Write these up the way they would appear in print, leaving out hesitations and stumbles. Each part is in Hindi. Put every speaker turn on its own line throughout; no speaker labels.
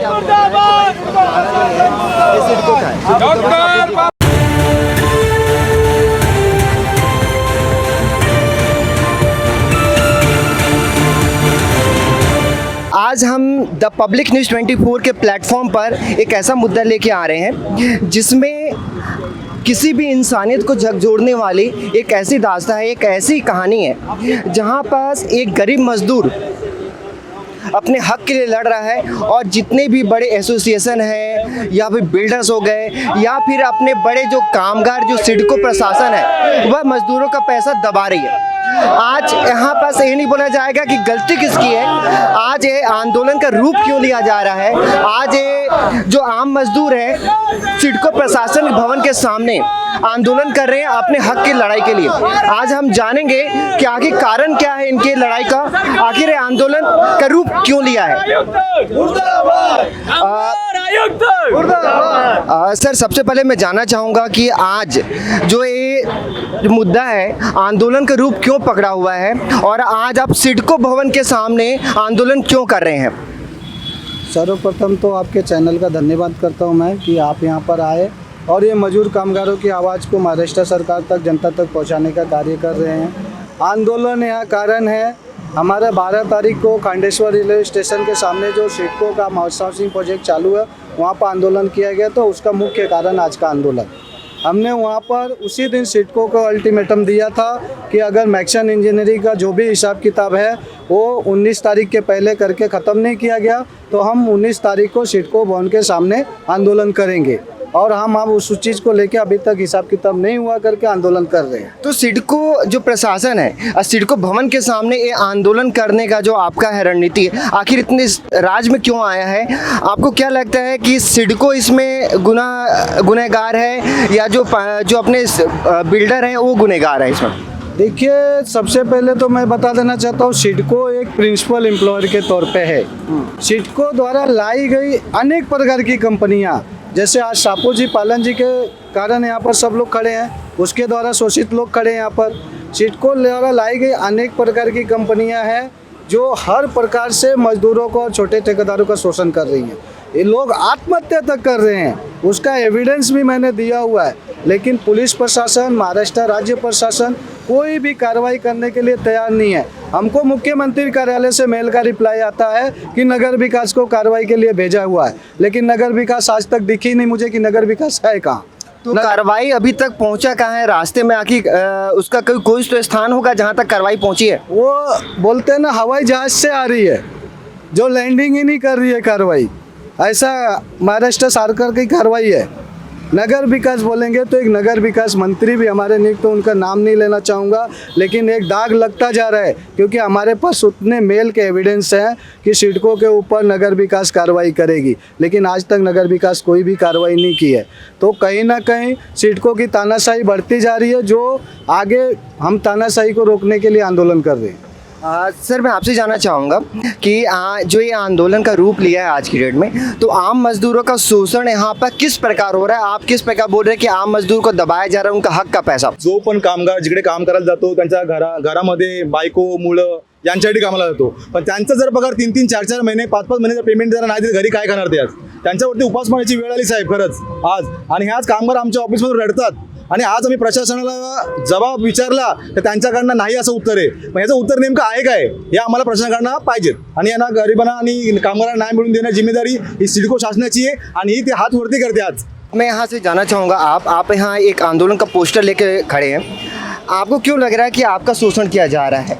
ये सिडको का है। आज हम द पब्लिक न्यूज़ 24 के प्लेटफॉर्म पर एक ऐसा मुद्दा लेके आ रहे हैं जिसमें किसी भी इंसानियत को झकझोरने वाली एक ऐसी दास्तां है, एक ऐसी कहानी है जहां पास एक गरीब मजदूर अपने हक के लिए लड़ रहा है और जितने भी बड़े एसोसिएशन हैं या फिर बिल्डर्स हो गए या फिर अपने बड़े जो कामगार जो सिडको प्रशासन है वह मजदूरों का पैसा दबा रही है। आज यहाँ पास ये नहीं बोला जाएगा कि गलती किसकी है, आज ये आंदोलन का रूप क्यों लिया जा रहा है। आज ये जो आम मजदूर हैं सिडको प्रशासन भवन के सामने आंदोलन कर रहे हैं अपने हक की लड़ाई के लिए। आज हम जानेंगे कि आखिर कारण क्या है इनके लड़ाई का, आखिर ये आंदोलन का रूप क्यों लिया है। सर, सबसे पहले मैं जानना चाहूँगा कि आज जो ये मुद्दा है आंदोलन का रूप क्यों पकड़ा हुआ है और आज आप सिडको भवन के सामने आंदोलन क्यों कर रहे हैं।
सर्वप्रथम तो आपके चैनल का धन्यवाद करता हूं मैं कि आप यहां पर आए और ये मजदूर कामगारों की आवाज़ को महाराष्ट्र सरकार तक, जनता तक पहुंचाने का कार्य कर रहे हैं। आंदोलन यहाँ कारण है, हमारा 12 तारीख को खांडेश्वर रेलवे स्टेशन के सामने जो सिडको का हाउसिंग प्रोजेक्ट चालू है वहाँ पर आंदोलन किया गया, तो उसका मुख्य कारण आज का आंदोलन। हमने वहाँ पर उसी दिन सिडको को अल्टीमेटम दिया था कि अगर मैक्सन इंजीनियरिंग का जो भी हिसाब किताब है वो 19 तारीख के पहले करके ख़त्म नहीं किया गया तो हम 19 तारीख को सिडको भवन के सामने आंदोलन करेंगे और हम अब उस चीज़ को लेकर अभी तक हिसाब किताब नहीं हुआ करके आंदोलन कर रहे हैं।
तो सिडको जो प्रशासन है सिडको भवन के सामने ये आंदोलन करने का जो आपका है रणनीति है, आखिर इतने राज्य में क्यों आया है? आपको क्या लगता है कि सिडको इसमें गुनहगार है या जो अपने बिल्डर हैं वो गुनहगार है इसमें?
देखिए, सबसे पहले तो मैं बता देना चाहता हूँ सिडको एक प्रिंसिपल एम्प्लॉयर के तौर पे है। सिडको द्वारा लाई गई अनेक प्रकार की कंपनियाँ, जैसे आज सापू जी पालन जी के कारण यहाँ पर सब लोग खड़े हैं, उसके द्वारा शोषित लोग खड़े हैं यहाँ पर। सिडको द्वारा लाई गई अनेक प्रकार की कंपनियाँ हैं जो हर प्रकार से मजदूरों को और छोटे ठेकेदारों का शोषण कर रही हैं। ये लोग आत्महत्या तक कर रहे हैं, उसका एविडेंस भी मैंने दिया हुआ है, लेकिन पुलिस प्रशासन, महाराष्ट्र राज्य प्रशासन कोई भी कार्रवाई करने के लिए तैयार नहीं है। हमको मुख्यमंत्री कार्यालय से मेल का रिप्लाई आता है कि नगर विकास को कार्रवाई के लिए भेजा हुआ है, लेकिन नगर विकास आज तक दिखी नहीं मुझे कि नगर विकास है कहाँ।
तो कार्रवाई अभी तक पहुंचा कहाँ है? रास्ते में आखिर उसका कोई तो स्थान होगा जहां तक कार्रवाई पहुंची है?
वो बोलते हैं ना हवाई जहाज से आ रही है, जो लैंडिंग ही नहीं कर रही है कार्रवाई, ऐसा महाराष्ट्र सरकार की कार्रवाई है। नगर विकास बोलेंगे तो एक नगर विकास मंत्री भी हमारे नियुक्त, तो उनका नाम नहीं लेना चाहूँगा, लेकिन एक दाग लगता जा रहा है क्योंकि हमारे पास उतने मेल के एविडेंस हैं कि सिडको के ऊपर नगर विकास कार्रवाई करेगी, लेकिन आज तक नगर विकास कोई भी कार्रवाई नहीं की है। तो कहीं ना कहीं सिडको की तानाशाही बढ़ती जा रही है, जो आगे हम तानाशाही को रोकने के लिए आंदोलन कर रहे हैं।
सर, मैं आपसे जानना चाहूँगा कि जो ये आंदोलन का रूप लिया है आज की डेट में, तो आम मजदूरों का शोषण यहाँ पर किस प्रकार हो रहा है? आप किस प्रकार बोल रहे हैं कि आम मजदूर को दबाया जा रहा है उनका हक का पैसा?
जो पण कामगार जिकडे काम करायला जातो त्यांच्या घरामध्ये बायको मुलं यांच्यासाठी कामाला जातो, पण त्यांचा जर पगार 3-3, 4-4 महिने, 5-5 महिने जर पेमेंट जर नाही दिलं घरी काय करणार ते? आज त्यांच्यावरती उपासमारीची वेळ आली साहेब खरंच आज, आणि ह्याच कामगार आमच्या ऑफिसमधून रडतात आणि आज आम्ही प्रशासनाला जबाब विचारला तर त्यांच्याकडनं नाही असं उत्तर आहे। मग याचं उत्तर नेमकं आहे काय हे आम्हाला प्रशासनाकडनं पाहिजेत, आणि यांना गरिबांना आणि कामगारांना न्याय मिळवून देण्याची जिम्मेदारी ही सिडको शासनाची आहे आणि ही ते हात वरती करते। आज
मैं यहाँ से जानना चाहूँगा, आप यहाँ एक आंदोलन का पोस्टर लेके खड़े हैं, आपको क्यों लग रहा है कि आपका शोषण किया जा रहा है?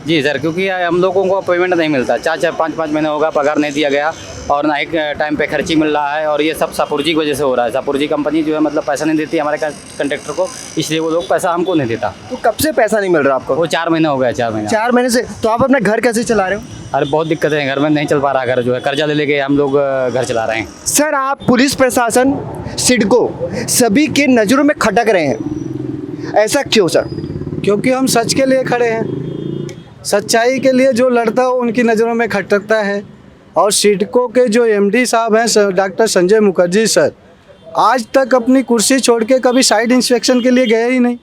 जी सर, क्योंकि हम लोगों को पेमेंट नहीं मिलता, 4-4, 5-5 महीने होगा पगार नहीं दिया गया और ना एक टाइम पे खर्ची मिल रहा है, और ये सब सापुरजी की वजह से हो रहा है। सापुरजी कंपनी जो है मतलब पैसा नहीं देती हमारे कंट्रैक्टर को, इसलिए वो लोग पैसा हमको नहीं देता।
तो कब से पैसा नहीं मिल रहा आपको?
वो 4 महीने हो गए। 4 महीने
4 महीने से। तो आप अपना घर कैसे चला रहे हो?
अरे बहुत दिक्कतें हैं, घर में नहीं चल पा रहा, घर जो है कर्जा ले लेके हम लोग घर चला रहे हैं।
सर, आप पुलिस प्रशासन, सिडको सभी के नज़रों में खटक रहे हैं, ऐसा क्यों सर?
क्योंकि हम सच के लिए खड़े हैं, सच्चाई के लिए जो लड़ता हो उनकी नज़रों में खटकता है। और सिडको के जो एमडी साहब हैं डॉक्टर संजय मुखर्जी सर, आज तक अपनी कुर्सी छोड़ के कभी साइड इंस्पेक्शन के लिए गए ही नहीं।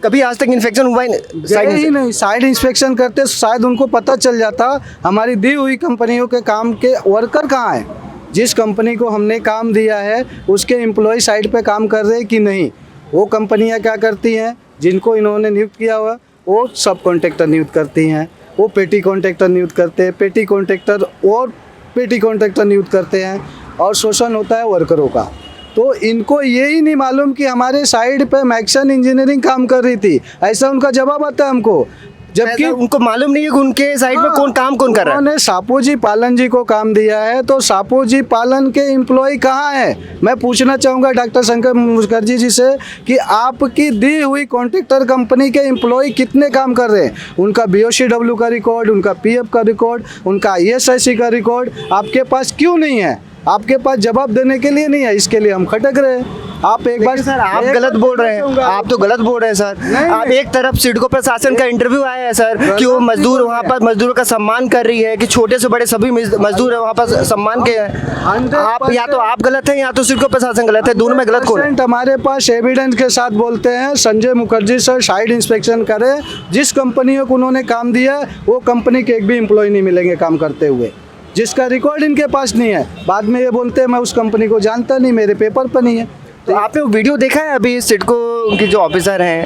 कभी आज तक इन्फेक्शन हुआ
गए ही नहीं, साइड इंस्पेक्शन करते शायद उनको पता चल जाता हमारी दी हुई कंपनियों के काम के वर्कर कहाँ हैं, जिस कंपनी को हमने काम दिया है उसके एम्प्लॉय साइड पे काम कर रहे हैं कि नहीं। वो कंपनियां क्या करती हैं, जिनको इन्होंने नियुक्त किया हुआ वो सब कॉन्ट्रैक्टर नियुक्त करती हैं, वो पेटी कॉन्ट्रैक्टर नियुक्त करते हैं, पेटी कॉन्ट्रैक्टर और पेटी कॉन्ट्रैक्टर नियुक्त करते हैं और शोषण होता है वर्करों का। तो इनको यही नहीं मालूम कि हमारे साइड पे मैक्सन इंजीनियरिंग काम कर रही थी, ऐसा उनका जवाब आता है हमको, जबकि
उनको मालूम नहीं है कि उनके साइड पे कौन कर रहा है।
उन्होंने सापूजी पालन जी को काम दिया है, तो सापूजी पालन के एम्प्लॉय कहाँ हैं? मैं पूछना चाहूँगा डॉक्टर शंकर मुखर्जी जी से कि आपकी दी हुई कॉन्ट्रैक्टर कंपनी के एम्प्लॉय कितने काम कर रहे हैं, उनका BOCW का रिकॉर्ड, उनका PF का रिकॉर्ड, उनका ISIC का रिकॉर्ड आपके पास क्यों नहीं है? आपके पास जवाब देने के लिए नहीं है, इसके लिए हम खटक रहे हैं। आप एक बार
सर आप गलत बोल रहे हैं, आप तो गलत बोल रहे हैं सर। आप एक तरफ सिडको प्रशासन का इंटरव्यू आया है सर कि वो मजदूर वहाँ पर मजदूरों का सम्मान कर रही है, कि छोटे से बड़े सभी मजदूर वहाँ पर सम्मान के हैं। आप या तो आप गलत हैं या तो सिडको प्रशासन गलत है, दोनों में गलत कौन है?
हमारे पास एविडेंस के साथ बोलते हैं Sanjay Mukherjee sir side inspection करें, जिस कंपनियों को उन्होंने काम दिया वो कंपनी के एक भी एम्प्लॉय नहीं मिलेंगे काम करते हुए, जिसका रिकॉर्ड इनके पास नहीं है। बाद में ये बोलते हैं मैं उस कंपनी को जानता नहीं, मेरे पेपर पर नहीं है।
तो आपने वो वीडियो देखा है? अभी सिडको के जो ऑफिसर हैं,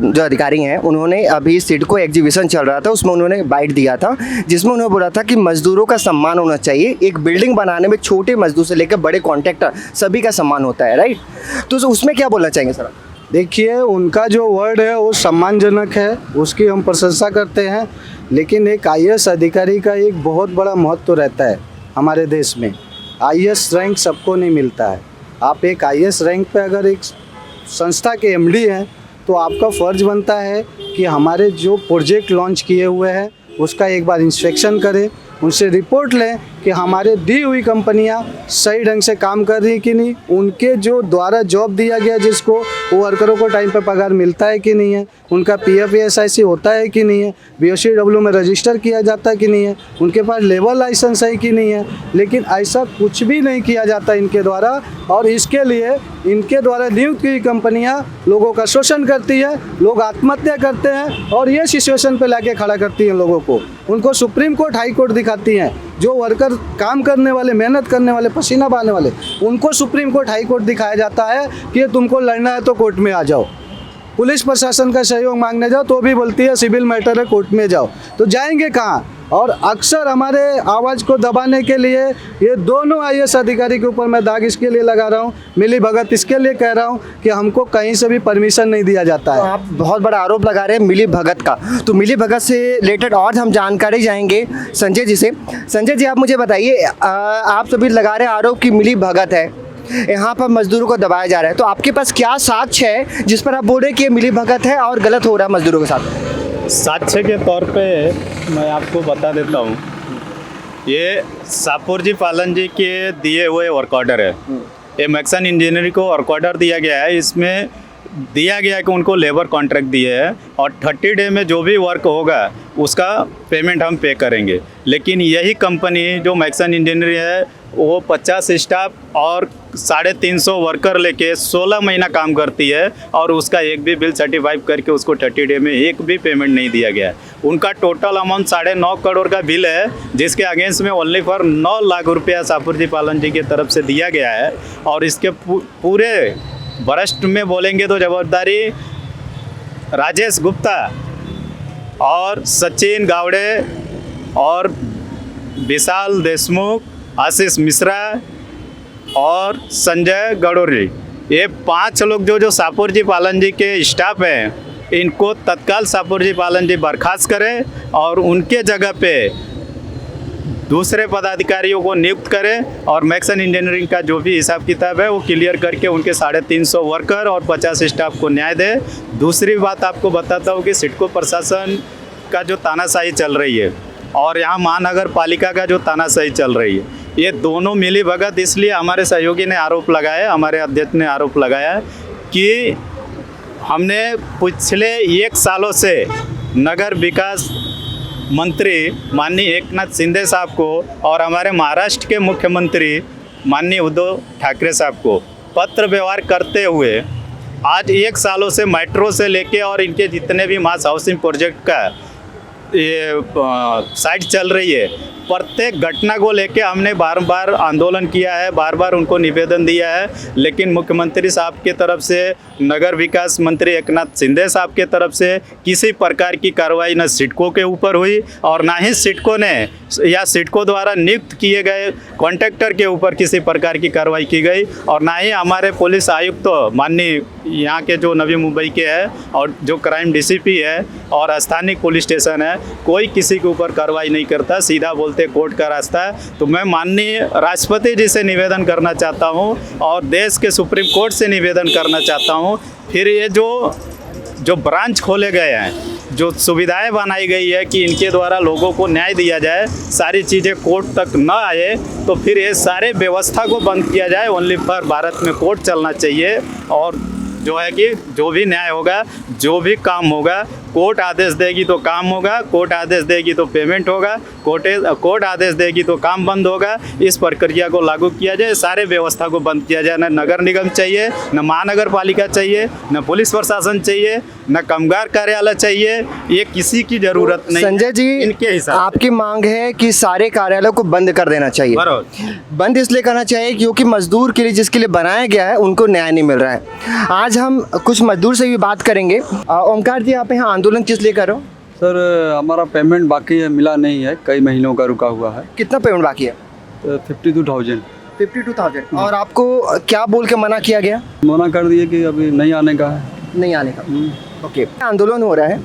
जो अधिकारी हैं, उन्होंने अभी सिडको एग्जीबिशन चल रहा था, उसमें उन्होंने बाइट दिया था जिसमें उन्होंने बोला था कि मजदूरों का सम्मान होना चाहिए। एक बिल्डिंग बनाने में छोटे मजदूर से लेकर बड़े कॉन्ट्रैक्टर सभी का सम्मान होता है, राइट? तो उसमें क्या बोलना चाहेंगे सर?
देखिए उनका जो वर्ड है वो सम्मानजनक है, उसकी हम प्रशंसा करते हैं, लेकिन एक IAS अधिकारी का एक बहुत बड़ा महत्व रहता है हमारे देश में। IAS रैंक सबको नहीं मिलता है। आप एक IAS रैंक पे अगर एक संस्था के MD हैं तो आपका फ़र्ज बनता है कि हमारे जो प्रोजेक्ट लॉन्च किए हुए हैं उसका एक बार इंस्पेक्शन करें, उनसे रिपोर्ट लें कि हमारे दी हुई कंपनियां सही ढंग से काम कर रही कि नहीं, उनके जो द्वारा जॉब दिया गया जिसको वो वर्करों को टाइम पर पगार मिलता है कि नहीं है, उनका PF SIC होता है कि नहीं है, BOCW में रजिस्टर किया जाता है कि नहीं है, उनके पास लेबर लाइसेंस है कि नहीं है। लेकिन ऐसा कुछ भी नहीं किया जाता इनके द्वारा, और इसके लिए इनके द्वारा नियुक्त की कंपनियां लोगों का शोषण करती है, लोग आत्महत्या करते हैं और ये सिचुएशन पे लाके खड़ा करती हैं लोगों को। उनको सुप्रीम कोर्ट, हाई कोर्ट दिखाती हैं। जो वर्कर काम करने वाले, मेहनत करने वाले, पसीना बहाने वाले, उनको सुप्रीम कोर्ट, हाई कोर्ट दिखाया जाता है कि तुमको लड़ना है तो कोर्ट में आ जाओ। पुलिस प्रशासन का सहयोग मांगने जाओ तो भी बोलती है सिविल मैटर है, कोर्ट में जाओ। तो जाएंगे कहाँ? और अक्सर हमारे आवाज़ को दबाने के लिए ये दोनों IAS अधिकारी के ऊपर मैं दाग इसके लिए लगा रहा हूँ, मिली भगत इसके लिए कह रहा हूँ कि हमको कहीं से भी परमिशन नहीं दिया जाता है।
तो आप बहुत बड़ा आरोप लगा रहे हैं मिली भगत का, तो मिली भगत से रिलेटेड और हम जानकारी जाएंगे संजय जी से। संजय जी आप मुझे बताइए, आप सभी लगा रहे हैं आरोप की मिली भगत है, यहाँ पर मजदूरों को दबाया जा रहा है, तो आपके पास क्या साक्ष्य है जिस पर आप बोल रहे हैं कि ये मिली भगत है और गलत हो रहा है मजदूरों के साथ?
साक्ष्य के तौर पे मैं आपको बता देता हूँ, ये सापूरजी पालन जी के दिए हुए वर्क ऑर्डर है। ये मैक्सन इंजीनियरिंग को वर्क ऑर्डर दिया गया है, इसमें दिया गया है कि उनको लेबर कॉन्ट्रैक्ट दिए है और 30 डे में जो भी वर्क होगा उसका पेमेंट हम पे करेंगे। लेकिन यही कंपनी जो मैक्सन इंजीनियरिंग है वो 50 स्टाफ और 350 वर्कर लेके 16 महीना काम करती है और उसका एक भी बिल सर्टिफाई करके उसको 30 डे में एक भी पेमेंट नहीं दिया गया है। उनका टोटल अमाउंट 9.5 करोड़ का बिल है, जिसके अगेंस्ट में ओनली फॉर 9 लाख रुपया सापूरजी पालन जी की तरफ से दिया गया है। और इसके पूरे वरिष्ठ में बोलेंगे तो जवाबदारी राजेश गुप्ता और सचिन गावड़े और विशाल देशमुख, आशीष मिश्रा और संजय गडोरी, ये 5 लोग जो सापूरजी पालन जी के स्टाफ हैं, इनको तत्काल सापूरजी पालन जी बर्खास्त करें और उनके जगह पे दूसरे पदाधिकारियों को नियुक्त करें और मैक्सन इंजीनियरिंग का जो भी हिसाब किताब है वो क्लियर करके उनके 350 वर्कर और 50 स्टाफ को न्याय दे। दूसरी बात आपको बताता हूँ कि सिडको प्रशासन का जो तानाशाही चल रही है और यहाँ महानगर पालिका का जो तानाशाही चल रही है, ये दोनों मिली भगत। इसलिए हमारे सहयोगी ने आरोप लगाया, हमारे अध्यक्ष ने आरोप लगाया कि हमने पिछले 1 सालों से नगर विकास मंत्री माननीय एकनाथ शिंदे साहब को और हमारे महाराष्ट्र के मुख्यमंत्री माननीय उद्धव ठाकरे साहब को पत्र व्यवहार करते हुए आज 1 सालों से मेट्रो से लेके और इनके जितने भी मास हाउसिंग प्रोजेक्ट का ये साइट चल रही है, प्रत्येक घटना को लेके हमने बार बार आंदोलन किया है, बार बार उनको निवेदन दिया है, लेकिन मुख्यमंत्री साहब के तरफ से, नगर विकास मंत्री एकनाथ शिंदे साहब के तरफ से किसी प्रकार की कार्रवाई न सिडको के ऊपर हुई और ना ही सिडको ने या सिडको द्वारा नियुक्त किए गए कॉन्ट्रैक्टर के ऊपर किसी प्रकार की कार्रवाई की गई और ना ही हमारे पुलिस आयुक्त तो माननीय यहाँ के जो नवी मुंबई के हैं और जो क्राइम डीसीपी है और स्थानीय पुलिस स्टेशन है, कोई किसी के ऊपर कार्रवाई नहीं करता, सीधा बोलते कोर्ट का रास्ता है। तो मैं माननीय राष्ट्रपति जी से निवेदन करना चाहता हूँ और देश के सुप्रीम कोर्ट से निवेदन करना चाहता हूँ, फिर ये जो ब्रांच खोले गए हैं, जो सुविधाएं बनाई गई है कि इनके द्वारा लोगों को न्याय दिया जाए, सारी चीज़ें कोर्ट तक न आए, तो फिर ये सारे व्यवस्था को बंद किया जाए। ओनली फॉर भारत में कोर्ट चलना चाहिए और जो है कि जो भी न्याय होगा, जो भी काम होगा, कोर्ट आदेश देगी तो काम होगा, कोर्ट आदेश देगी तो पेमेंट होगा, कोर्ट आदेश देगी तो काम बंद होगा। इस प्रक्रिया को लागू किया जाए, सारे व्यवस्था को बंद किया जाए। न नगर निगम चाहिए, न महानगर पालिका चाहिए, न पुलिस प्रशासन चाहिए, न कामगार कार्यालय चाहिए, ये किसी की जरूरत नहीं।
संजय जी,
इनके हिसाब
आपकी मांग है कि सारे कार्यालयों को बंद कर देना चाहिए।
बराबर।
बंद इसलिए करना चाहिए क्योंकि मजदूर के लिए, जिसके लिए बनाया गया है, उनको न्याय नहीं मिल रहा है। आज हम कुछ मजदूर से भी बात करेंगे। ओमकार जी, आप यहाँ आंदोलन किस लिए कर रहे हो?
सर, हमारा पेमेंट बाकी है, मिला नहीं है, कई महीनों का रुका हुआ है।
कितना पेमेंट बाकी है?
52,000।
52,000। और आपको क्या बोल के मना किया गया?
मना कर दिए कि अभी नहीं आने का है।
नहीं आने का। ओके। आंदोलन हो रहा है,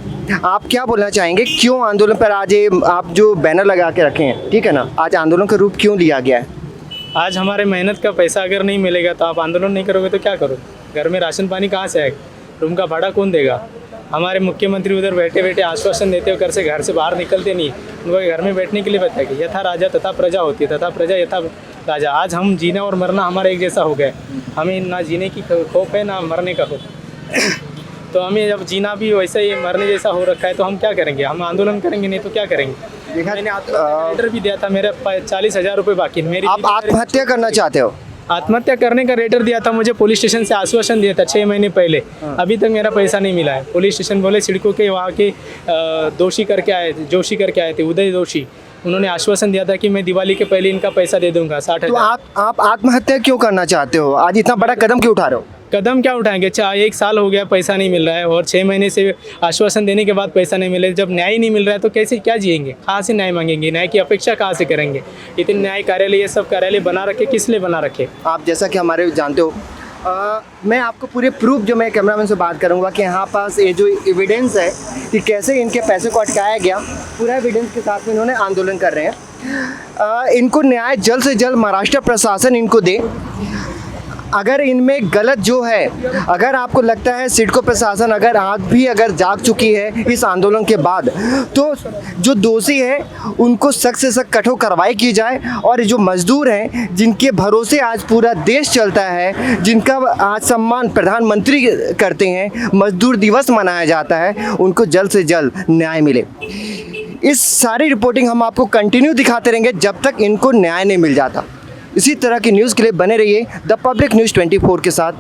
आप क्या बोलना चाहेंगे? क्यों आंदोलन पर आज ये आप जो बैनर लगा के रखे हैं, ठीक है ना, आज आंदोलन का रूप क्यों लिया गया है?
आज हमारे मेहनत का पैसा अगर नहीं मिलेगा तो आप आंदोलन नहीं करोगे तो क्या करोगे? घर में राशन पानी कहाँ से आएगा? रूम का भाड़ा कौन देगा? हमारे मुख्यमंत्री उधर बैठे बैठे आश्वासन देते हुए घर से बाहर निकलते नहीं। उनको घर में बैठने के लिए बताया कि यथा राजा तथा प्रजा होती है, तथा प्रजा यथा राजा। आज हम जीना और मरना हमारा एक जैसा हो गया। हमें ना जीने की खौफ है, ना मरने का खौफ। तो हमें जब जीना भी वैसे ही मरने जैसा हो रखा है तो हम क्या करेंगे? हम आंदोलन करेंगे, नहीं तो क्या करेंगे? मैंने लेटर भी दिया था, मेरे 40,000 रुपये बाकी। मेरी
आप आत्महत्या करना चाहते हो?
आत्महत्या करने का लेटर दिया था मुझे, पुलिस स्टेशन से आश्वासन दिया था 6 महीने पहले। अभी तक मेरा पैसा नहीं मिला है। पुलिस स्टेशन बोले सिडको के वहाँ के जोशी करके आए थे, उदय जोशी। उन्होंने आश्वासन दिया था कि मैं दिवाली के पहले इनका पैसा दे दूंगा 60,000।
तो आप आत्महत्या क्यों करना चाहते हो? आज इतना बड़ा कदम क्यों उठा रहे हो?
कदम क्या उठाएंगे? 1 साल हो गया पैसा नहीं मिल रहा है और 6 महीने से आश्वासन देने के बाद पैसा नहीं मिल रहा है। जब न्याय नहीं मिल रहा है तो कैसे क्या जिएंगे? कहाँ से न्याय मांगेंगे? न्याय की अपेक्षा कहाँ से करेंगे? इतने न्याय कार्यालय, ये सब कार्यालय बना रखे, किस लिए बना रखे?
आप जैसा कि हमारे जानते हो, मैं आपको पूरे प्रूफ, जो मैं कैमरामैन से बात करूंगा कि यहाँ पास ये जो एविडेंस है कि कैसे इनके पैसे को अटकाया गया, पूरा एविडेंस के साथ में इन्होंने आंदोलन कर रहे हैं। इनको न्याय जल्द से जल्द महाराष्ट्र प्रशासन इनको दे। अगर इनमें गलत जो है, अगर आपको लगता है सिडको प्रशासन अगर जाग चुकी है इस आंदोलन के बाद, तो जो दोषी है उनको सख्त से सख्त कठोर कार्रवाई की जाए। और जो मजदूर हैं, जिनके भरोसे आज पूरा देश चलता है, जिनका आज सम्मान प्रधानमंत्री करते हैं, मजदूर दिवस मनाया जाता है, उनको जल्द से जल्द न्याय मिले। इस सारी रिपोर्टिंग हम आपको कंटिन्यू दिखाते रहेंगे जब तक इनको न्याय नहीं मिल जाता। इसी तरह की न्यूज़ के लिए बने रहिए द पब्लिक न्यूज़ 24 के साथ।